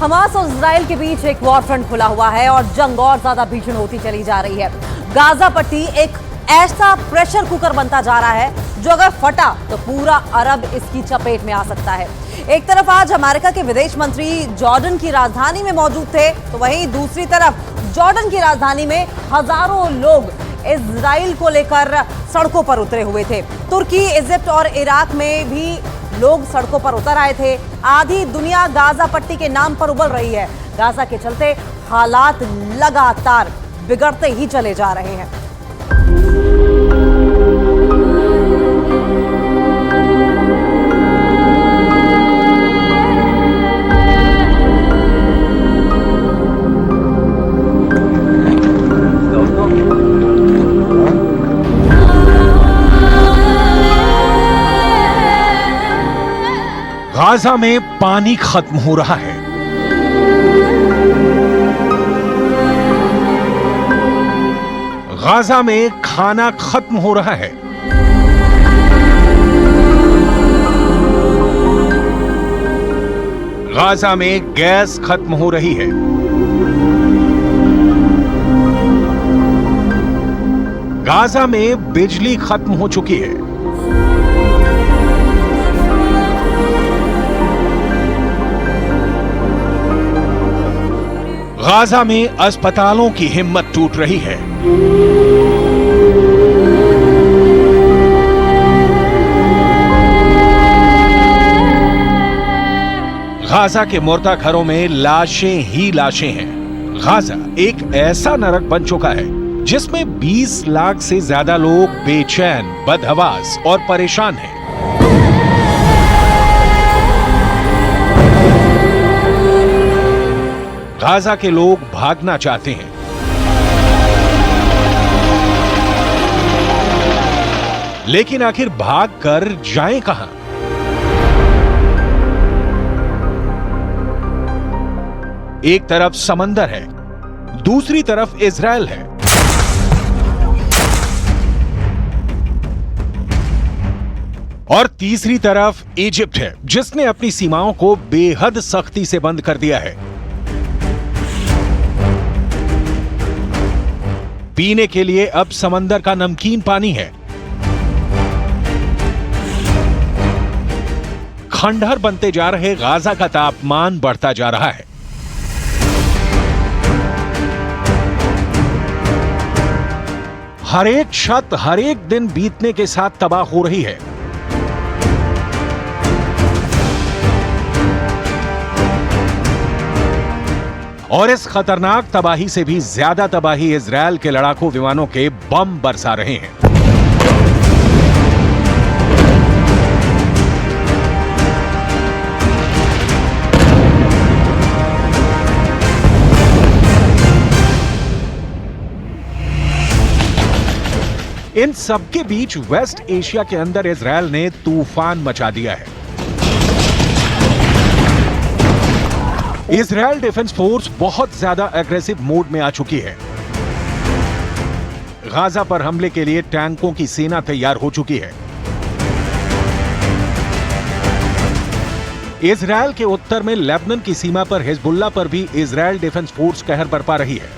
Hamas और Israel के बीच एक वॉर फ्रंट खुला हुआ है और जंग और ज्यादा भीषण होती चली जा रही है। गाजा पट्टी एक ऐसा प्रेशर कुकर बनता जा रहा है जो अगर फटा तो पूरा अरब इसकी चपेट में आ सकता है। एक तरफ आज अमेरिका के विदेश मंत्री जॉर्डन की राजधानी में मौजूद थे, तो वहीं दूसरी तरफ जॉर्डन की राजधानी में हजारों लोग इजराइल को लेकर सड़कों पर उतरे हुए थे। तुर्की, इजिप्ट और इराक में भी लोग सड़कों पर उतर आए थे। आधी दुनिया गाजा पट्टी के नाम पर उबल रही है। गाजा के चलते हालात लगातार बिगड़ते ही चले जा रहे हैं। गाजा में पानी खत्म हो रहा है। गाजा में खाना खत्म हो रहा है। गाजा में गैस खत्म हो रही है। गाजा में बिजली खत्म हो चुकी है। गाजा में अस्पतालों की हिम्मत टूट रही है। गाजा के मुर्दा घरों में लाशें ही लाशें हैं। गाजा एक ऐसा नरक बन चुका है जिसमें 20 लाख से ज्यादा लोग बेचैन, बदहवास और परेशान हैं। गाजा के लोग भागना चाहते हैं, लेकिन आखिर भाग कर जाएं कहां? एक तरफ समंदर है, दूसरी तरफ इजराइल है। और तीसरी तरफ इजिप्ट है, जिसने अपनी सीमाओं को बेहद सख्ती से बंद कर दिया है। पीने के लिए अब समंदर का नमकीन पानी है। खंडहर बनते जा रहे गाजा का तापमान बढ़ता जा रहा है। हर एक छत हर एक दिन बीतने के साथ तबाह हो रही है। और इस खतरनाक तबाही से भी ज्यादा तबाही इजराइल के लड़ाकू विमानों के बम बरसा रहे हैं। इन सबके बीच वेस्ट एशिया के अंदर इजराइल ने तूफान मचा दिया है। इजराइल डिफेंस फोर्स बहुत ज्यादा एग्रेसिव मोड में आ चुकी है। गाजा पर हमले के लिए टैंकों की सेना तैयार हो चुकी है। इजराइल के उत्तर में लेबनान की सीमा पर हिजबुल्लाह पर भी इजराइल डिफेंस फोर्स कहर बरपा रही है।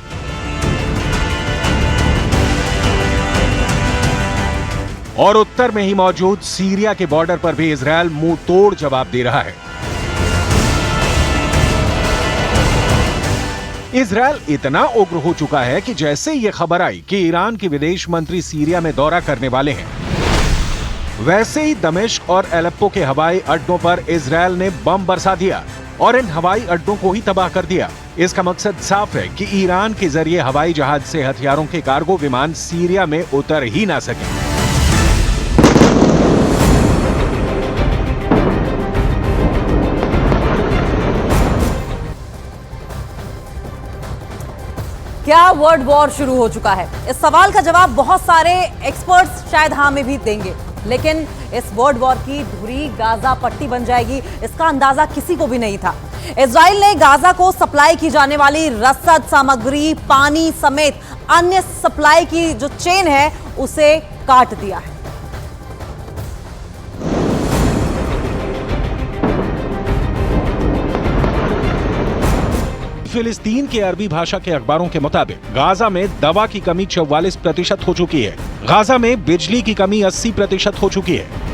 और उत्तर में ही मौजूद सीरिया के बॉर्डर पर भी इजराइल मुंह तोड़ जवाब दे रहा है। इजराइल इतना उग्र हो चुका है कि जैसे ये खबर आई कि ईरान के विदेश मंत्री सीरिया में दौरा करने वाले हैं, वैसे ही दमिश्क और एलेप्पो के हवाई अड्डों पर इजराइल ने बम बरसा दिया और इन हवाई अड्डों को ही तबाह कर दिया। इसका मकसद साफ है कि ईरान के जरिए हवाई जहाज से हथियारों के कार्गो विमान सीरिया में उतर ही ना सके। क्या वर्ल्ड वॉर शुरू हो चुका है? इस सवाल का जवाब बहुत सारे एक्सपर्ट्स शायद हाँ में भी देंगे, लेकिन इस वर्ल्ड वॉर की धुरी गाजा पट्टी बन जाएगी, इसका अंदाजा किसी को भी नहीं था। इजराइल ने गाजा को सप्लाई की जाने वाली रसद सामग्री, पानी समेत अन्य सप्लाई की जो चेन है उसे काट दिया है। फिलिस्तीन के अरबी भाषा के अखबारों के मुताबिक गाजा में दवा की कमी 44% हो चुकी है। गाजा में बिजली की कमी 80% हो चुकी है।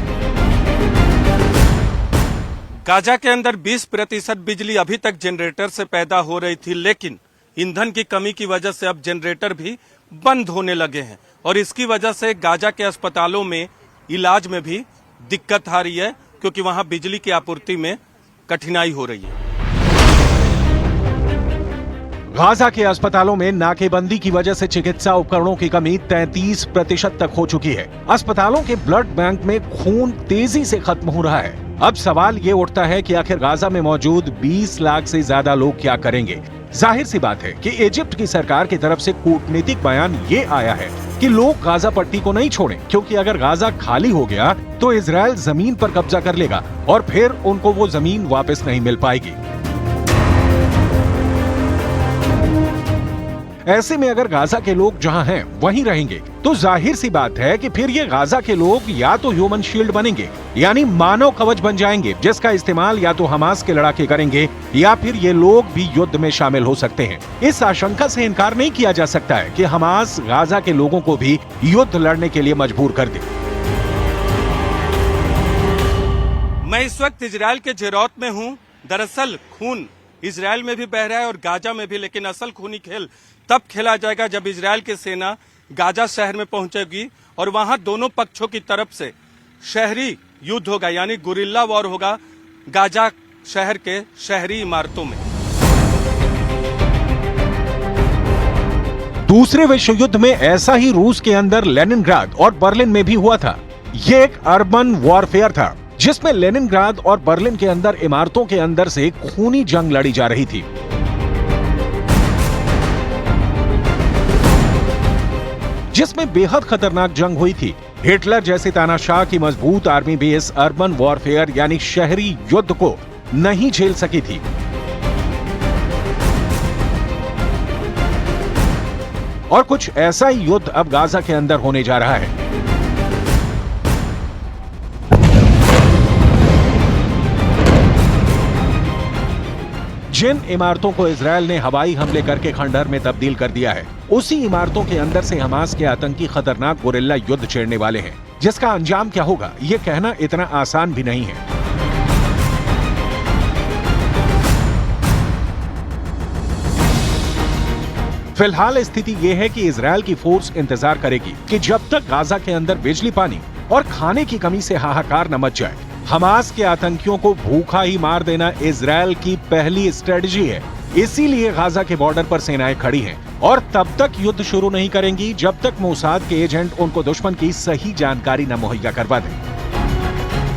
गाजा के अंदर 20% बिजली अभी तक जनरेटर से पैदा हो रही थी, लेकिन ईंधन की कमी की वजह से अब जनरेटर भी बंद होने लगे हैं और इसकी वजह से गाजा के अस्पतालों में इलाज में भी दिक्कत आ रही है, क्योंकि वहां बिजली की आपूर्ति में कठिनाई हो रही है। गाजा के अस्पतालों में नाकेबंदी की वजह से चिकित्सा उपकरणों की कमी 33% तक हो चुकी है। अस्पतालों के ब्लड बैंक में खून तेजी से खत्म हो रहा है। अब सवाल ये उठता है कि आखिर गाजा में मौजूद 20 लाख से ज्यादा लोग क्या करेंगे। जाहिर सी बात है कि इजिप्ट की सरकार की तरफ से कूटनीतिक बयान ये आया है कि लोग गाजा पट्टी को नहीं छोड़ें, क्योंकि अगर गाजा खाली हो गया तो इजराइल जमीन पर कब्जा कर लेगा और फिर उनको वो जमीन वापस नहीं मिल पाएगी। ऐसे में अगर गाजा के लोग जहां हैं वहीं रहेंगे तो जाहिर सी बात है कि फिर ये गाजा के लोग या तो ह्यूमन शील्ड बनेंगे, यानी मानव कवच बन जाएंगे, जिसका इस्तेमाल या तो हमास के लड़ाके करेंगे या फिर ये लोग भी युद्ध में शामिल हो सकते हैं। इस आशंका से इनकार नहीं किया जा सकता है कि हमास गाजा के लोगों को भी युद्ध लड़ने के लिए मजबूर कर दे। मैं इस वक्त इजराइल के जेरौत में हूँ। दरअसल खून इजराइल में भी बह रहा है और गाजा में भी, लेकिन असल खूनी खेल तब खेला जाएगा जब इजराइल की सेना गाजा शहर में पहुंचेगी और वहां दोनों पक्षों की तरफ से शहरी युद्ध होगा, यानी गुरिल्ला वॉर होगा गाजा शहर के शहरी इमारतों में। दूसरे विश्व युद्ध में ऐसा ही रूस के अंदर लेनिनग्राद और बर्लिन में भी हुआ था। ये एक अर्बन वॉरफेयर था जिसमें लेनिनग्राद और बर्लिन के अंदर इमारतों के अंदर से खूनी जंग लड़ी जा रही थी। जिसमें बेहद खतरनाक जंग हुई थी। हिटलर जैसे तानाशाह की मजबूत आर्मी भी इस अर्बन वॉरफेयर यानी शहरी युद्ध को नहीं झेल सकी थी। और कुछ ऐसा ही युद्ध अब गाजा के अंदर होने जा रहा है। जिन इमारतों को इजरायल ने हवाई हमले करके खंडहर में तब्दील कर दिया है, उसी इमारतों के अंदर से हमास के आतंकी खतरनाक गुरिल्ला युद्ध छेड़ने वाले हैं, जिसका अंजाम क्या होगा ये कहना इतना आसान भी नहीं है। फिलहाल स्थिति यह है कि इजरायल की फोर्स इंतजार करेगी कि जब तक गाजा के अंदर बिजली, पानी और खाने की कमी से हाहाकार न मच जाए। हमास के आतंकियों को भूखा ही मार देना इजरायल की पहली स्ट्रेटजी है। इसीलिए गाजा के बॉर्डर पर सेनाएं खड़ी हैं और तब तक युद्ध शुरू नहीं करेंगी जब तक मोसाद के एजेंट उनको दुश्मन की सही जानकारी न मुहैया करवा दें।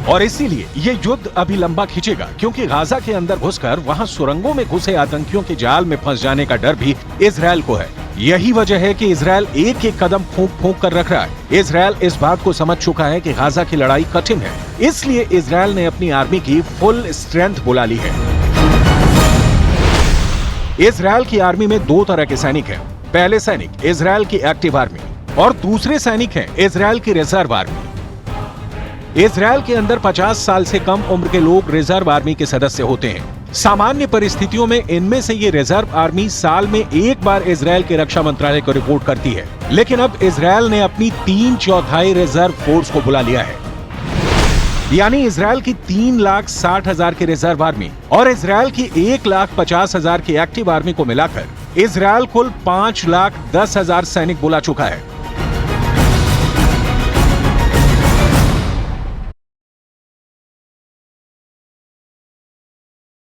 और इसीलिए ये युद्ध अभी लंबा खींचेगा, क्योंकि गाजा के अंदर घुसकर वहां सुरंगों में घुसे आतंकियों के जाल में फंस जाने का डर भी इजरायल को है। यही वजह है कि इजरायल एक एक कदम फूंक फूंक कर रख रहा है। इजरायल इस बात को समझ चुका है कि गाजा की लड़ाई कठिन है, इसलिए इजरायल ने अपनी आर्मी की फुल स्ट्रेंथ बुला ली है। इजरायल की आर्मी में दो तरह के सैनिक हैं। पहले सैनिक इजरायल की एक्टिव आर्मी और दूसरे सैनिक हैं इजरायल की रिजर्व आर्मी। इजरायल के अंदर 50 साल से कम उम्र के लोग रिजर्व आर्मी के सदस्य होते हैं। सामान्य परिस्थितियों में इनमें से ये रिजर्व आर्मी साल में एक बार इजरायल के रक्षा मंत्रालय को रिपोर्ट करती है, लेकिन अब इजरायल ने अपनी 3/4 रिजर्व फोर्स को बुला लिया है। यानी इजरायल की 3,60,000 की रिजर्व आर्मी और इजरायल की 1,50,000 की एक्टिव आर्मी को मिलाकर इजरायल कुल 5,10,000 सैनिक बुला चुका है।